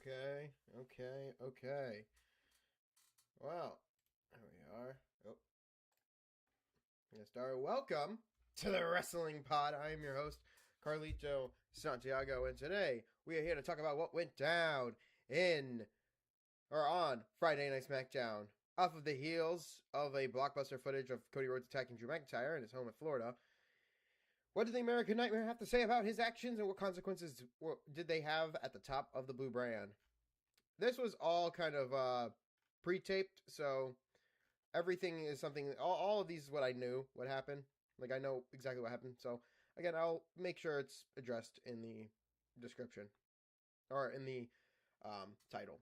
Okay. Well, there we are. Oh, yes, start. Welcome to the Wrestling Pod. I am your host, Carlito Santiago, and today we are here to talk about what went down on Friday Night SmackDown. Off of the heels of a blockbuster footage of Cody Rhodes attacking Drew McIntyre in his home in Florida, what did the American Nightmare have to say about his actions, and what consequences did they have at the top of the Blue Brand? This was all kind of pre-taped, so everything is something. All of these is what I knew what happened. Like, I know exactly what happened. So again, I'll make sure it's addressed in the description or in the title.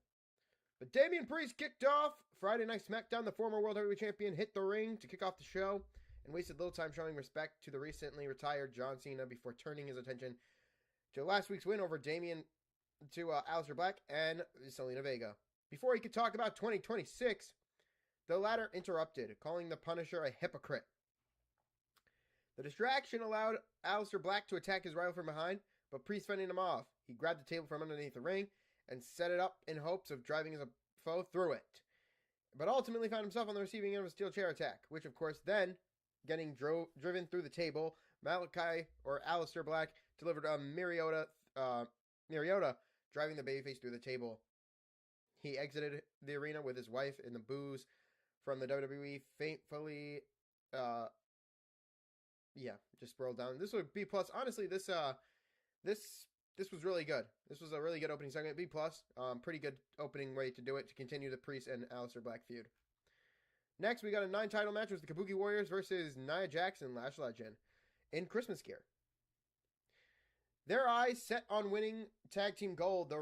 But Damian Priest kicked off Friday Night SmackDown. The former World Heavyweight Champion hit the ring to kick off the show and wasted little time showing respect to the recently retired John Cena before turning his attention to last week's win over Damian to Aleister Black and Zelina Vega. Before he could talk about 2026, the latter interrupted, calling the Punisher a hypocrite. The distraction allowed Aleister Black to attack his rival from behind, but Priest fending him off. He grabbed the table from underneath the ring and set it up in hopes of driving his foe through it, but ultimately found himself on the receiving end of a steel chair attack, which of course then, getting driven through the table, Malachi or Aleister Black delivered a Mariota, driving the babyface through the table. He exited the arena with his wife in the boos from the WWE, faintfully, just rolled down. This would B+. Honestly, this was really good. This was a really good opening segment. B+. Pretty good opening way to do it, to continue the Priest and Aleister Black feud. Next, we got a 9-title match with the Kabuki Warriors versus Nia Jax and Lash Legend in Christmas gear. Their eyes set on winning tag team gold, the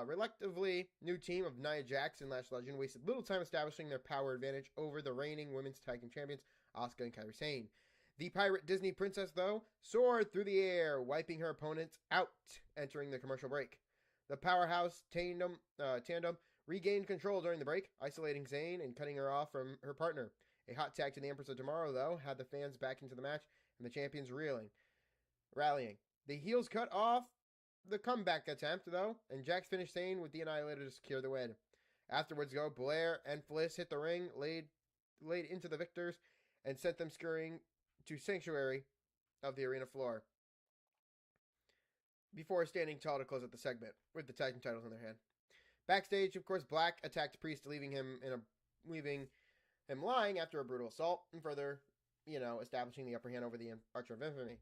relatively new team of Nia Jax and Lash Legend wasted little time establishing their power advantage over the reigning women's tag team champions, Asuka and Kairi Sane. The pirate Disney princess, though, soared through the air, wiping her opponents out, entering the commercial break. The powerhouse tandem regained control during the break, isolating Zayn and cutting her off from her partner. A hot tag to the Empress of Tomorrow, though, had the fans back into the match and the champions rallying. The heels cut off the comeback attempt, though, and Jax finished Zayn with the Annihilator to secure the win. Afterwards, though, Blair and Fliss hit the ring, laid into the victors, and sent them scurrying to Sanctuary of the arena floor, before standing tall to close out the segment, with the tag team titles in their hand. Backstage, of course, Black attacked Priest, leaving him lying after a brutal assault, and further, establishing the upper hand over the Archer of Infamy.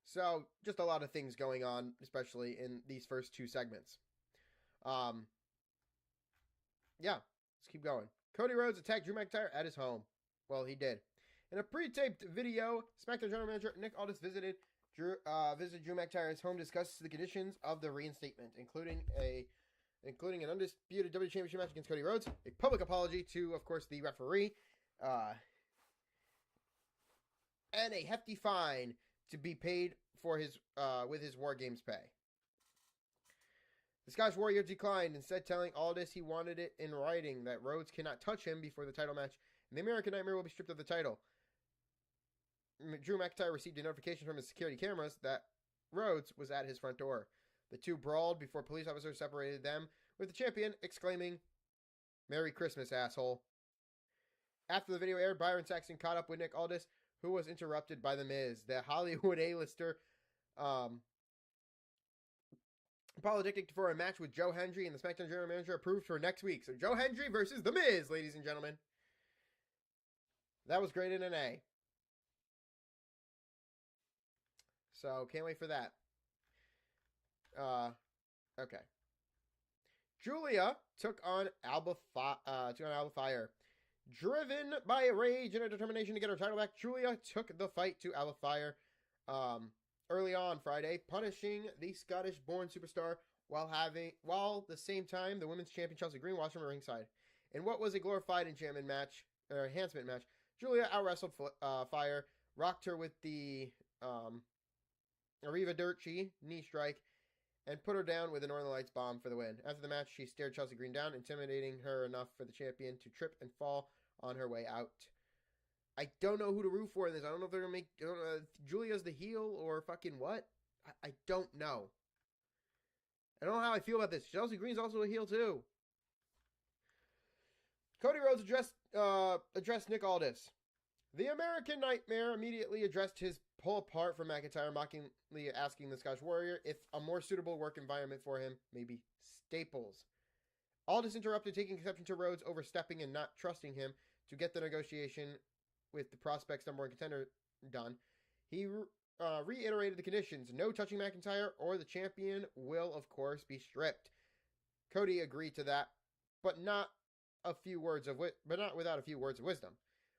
So, just a lot of things going on, especially in these first two segments. Let's keep going. Cody Rhodes attacked Drew McIntyre at his home. Well, he did. In a pre-taped video, SmackDown General Manager Nick Aldis visited Drew McIntyre's home, discussed the conditions of the reinstatement, including an undisputed WWE Championship match against Cody Rhodes, a public apology to, of course, the referee, and a hefty fine to be paid for his with his War Games pay. The Scottish Warrior declined, instead telling Aldis he wanted it in writing that Rhodes cannot touch him before the title match, and the American Nightmare will be stripped of the title. Drew McIntyre received a notification from his security cameras that Rhodes was at his front door. The two brawled before police officers separated them, with the champion exclaiming, "Merry Christmas, asshole." After the video aired, Byron Saxton caught up with Nick Aldis, who was interrupted by The Miz. The Hollywood A-lister apologetic for a match with Joe Hendry, and the SmackDown General Manager approved for next week. So Joe Hendry versus The Miz, ladies and gentlemen. That was graded an A. So can't wait for that. Okay. Julia took on Alba Fire. Driven by rage and a determination to get her title back, Julia took the fight to Alba Fire early on Friday, punishing the Scottish-born superstar while the same time the women's champion Chelsea Green watched from ringside. In what was a glorified enhancement match, Julia out-wrestled Fire, rocked her with the Arrivederci knee strike, and put her down with a Northern Lights bomb for the win. After the match, she stared Chelsea Green down, intimidating her enough for the champion to trip and fall on her way out. I don't know who to root for in this. I don't know if they're going to make Julia's the heel or fucking what. I don't know. I don't know how I feel about this. Chelsea Green's also a heel too. Cody Rhodes addressed Nick Aldis. The American Nightmare immediately addressed his pull apart from McIntyre, mockingly asking the Scottish Warrior if a more suitable work environment for him may be Staples. Aldis interrupted, taking exception to Rhodes overstepping and not trusting him to get the negotiation with the Prospects #1 contender done. He reiterated the conditions: no touching McIntyre, or the champion will, of course, be stripped. Cody agreed to that, but not without a few words of wisdom.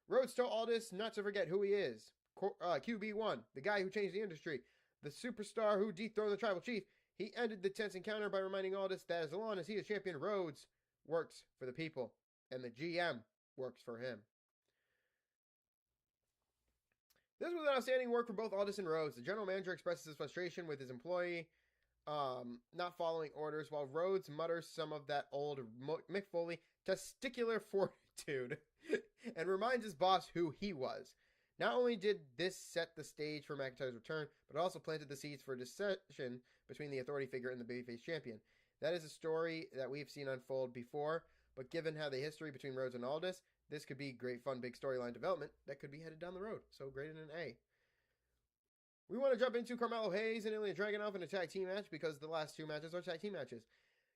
Rhodes told Aldis not to forget who he is. QB1, the guy who changed the industry, the superstar who dethroned the tribal chief. He ended the tense encounter by reminding Aldis that as long as he is champion, Rhodes works for the people, and the GM works for him. This was an outstanding work for both Aldis and Rhodes. The general manager expresses his frustration with his employee not following orders, while Rhodes mutters some of that old Mick Foley testicular fortitude and reminds his boss who he was. Not only did this set the stage for McIntyre's return, but it also planted the seeds for a dissension between the authority figure and the babyface champion. That is a story that we've seen unfold before, but given how the history between Rhodes and Aldis, this could be great fun, big storyline development that could be headed down the road. So graded an A. We want to jump into Carmelo Hayes and Ilya Dragunov in a tag team match because the last two matches are tag team matches.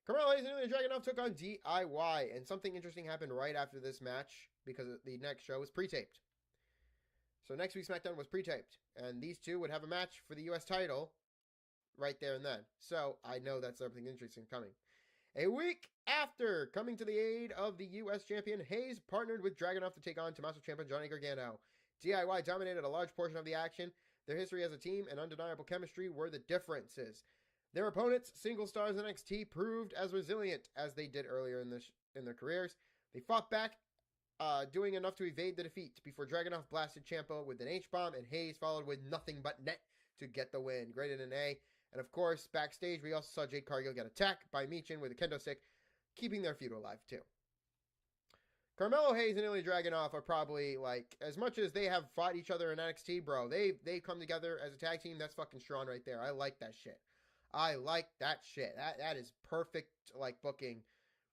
Carmelo Hayes and Ilya Dragunov took on DIY, and something interesting happened right after this match because the next show was pre-taped. So next week's SmackDown was pre-taped, and these two would have a match for the U.S. title right there and then. So I know that's something interesting coming. A week after coming to the aid of the U.S. champion, Hayes partnered with Dragunov to take on Tommaso Ciampa and Johnny Gargano. DIY dominated a large portion of the action. Their history as a team and undeniable chemistry were the differences. Their opponents, single stars in NXT, proved as resilient as they did earlier in their careers. They fought back, doing enough to evade the defeat before Dragunov blasted Ciampa with an H-bomb, and Hayes followed with nothing but net to get the win. Graded an A. And of course, backstage, we also saw Jade Cargill get attacked by Michin with a kendo stick, keeping their feud alive too. Carmelo Hayes and Ilya Dragunov are probably, like, as much as they have fought each other in NXT, bro, they come together as a tag team. That's fucking strong right there. I like that shit. That is perfect, like, booking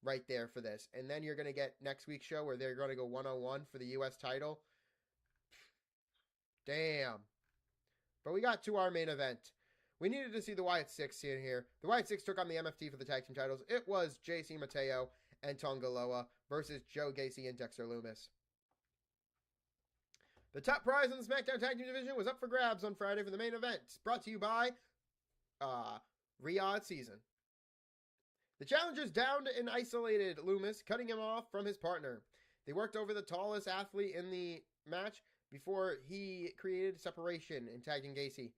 right there for this. And then you're going to get next week's show where they're going to go one-on-one for the U.S. title. Damn. But we got to our main event. We needed to see the Wyatt Six in here. The Wyatt Six took on the MFT for the tag team titles. It was JC Mateo and Tonga Loa versus Joe Gacy and Dexter Lumis. The top prize in the SmackDown Tag Team Division was up for grabs on Friday for the main event. Brought to you by Riyadh Season. The challengers downed and isolated Lumis, cutting him off from his partner. They worked over the tallest athlete in the match before he created separation and tagged in Gacy.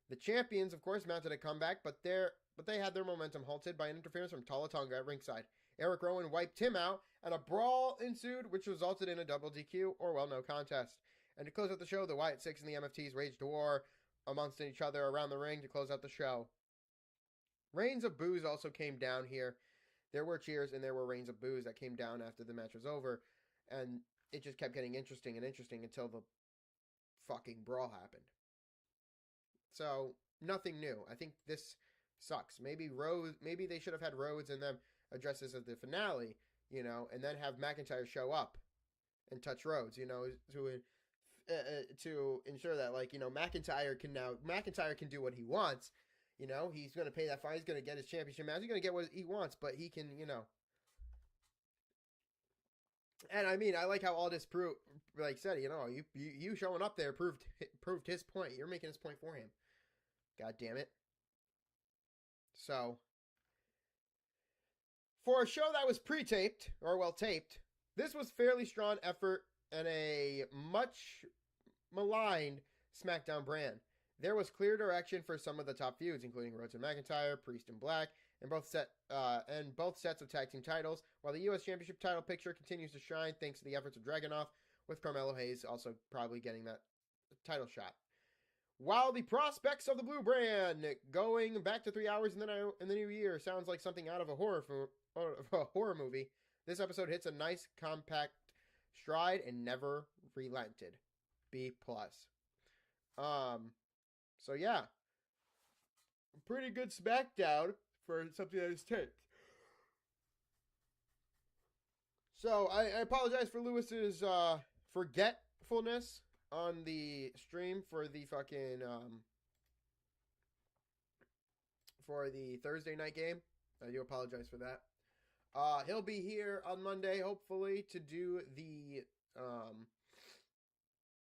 The champions, of course, mounted a comeback, but they had their momentum halted by an interference from Tala Tonga at ringside. Eric Rowan wiped him out, and a brawl ensued, which resulted in a double DQ, or, well, no contest. And to close out the show, the Wyatt Six and the MFTs waged war amongst each other around the ring to close out the show. Rains of boos also came down here. There were cheers, and there were rains of boos that came down after the match was over, and it just kept getting interesting and interesting until the fucking brawl happened. So, nothing new. I think this sucks. Maybe they should have had Rhodes and them address this at the finale, you know, and then have McIntyre show up and touch Rhodes, you know, to ensure that, like, you know, McIntyre can do what he wants. You know, he's going to pay that fine. He's going to get his championship match. He's going to get what he wants, but he can, you know. And I mean, I like how all this said, you know, you showing up there proved his point. You're making his point for him. God damn it. So, for a show that was pre-taped, or well taped, this was fairly strong effort and a much maligned SmackDown brand. There was clear direction for some of the top feuds, including Rhodes and McIntyre, Priest and Black, and both sets of tag team titles, while the U.S. Championship title picture continues to shine thanks to the efforts of Dragunov, with Carmelo Hayes also probably getting that title shot. While the prospects of the Blue Brand going back to 3 hours in the new year sounds like something out of a horror movie, this episode hits a nice compact stride and never relented. B+. So yeah, pretty good SmackDown for something that is taped. So I apologize for Lewis's forgetfulness on the stream for the fucking for the Thursday night game. I do apologize for that. He'll be here on Monday, hopefully, to do the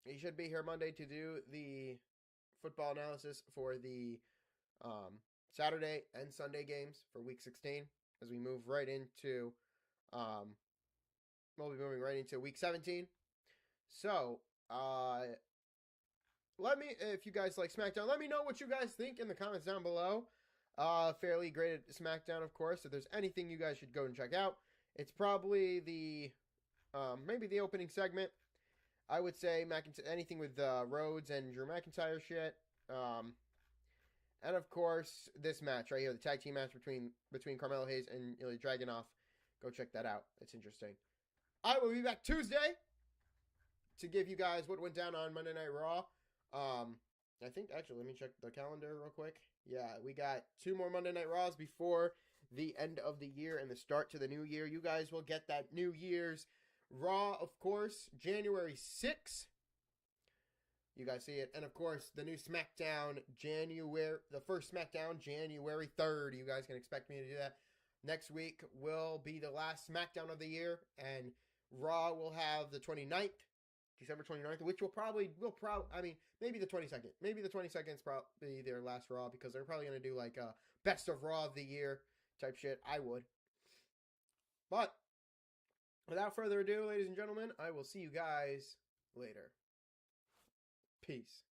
he should be here Monday to do the football analysis for the Saturday and Sunday games for Week 16 as we move right into we'll be moving right into Week 17. So, let me, if you guys like SmackDown, let me know what you guys think in the comments down below. Fairly graded SmackDown, of course. If there's anything you guys should go and check out, it's probably the maybe the opening segment. I would say anything with Rhodes and Drew McIntyre shit. And of course, this match right here, the tag team match between Carmelo Hayes and Ilya Dragunov. Go check that out. It's interesting. I will be back Tuesday to give you guys what went down on Monday Night Raw. I think, actually, let me check the calendar real quick. Yeah, we got 2 more Monday Night Raws before the end of the year and the start to the new year. You guys will get that New Year's Raw, of course, January 6th. You guys see it. And, of course, the new SmackDown, the first SmackDown, January 3rd. You guys can expect me to do that. Next week will be the last SmackDown of the year, and Raw will have the 29th, December 29th, which maybe the 22nd. Maybe the 22nd is probably their last Raw, because they're probably going to do, like, a best of Raw of the year type shit. I would. But, without further ado, ladies and gentlemen, I will see you guys later. Peace.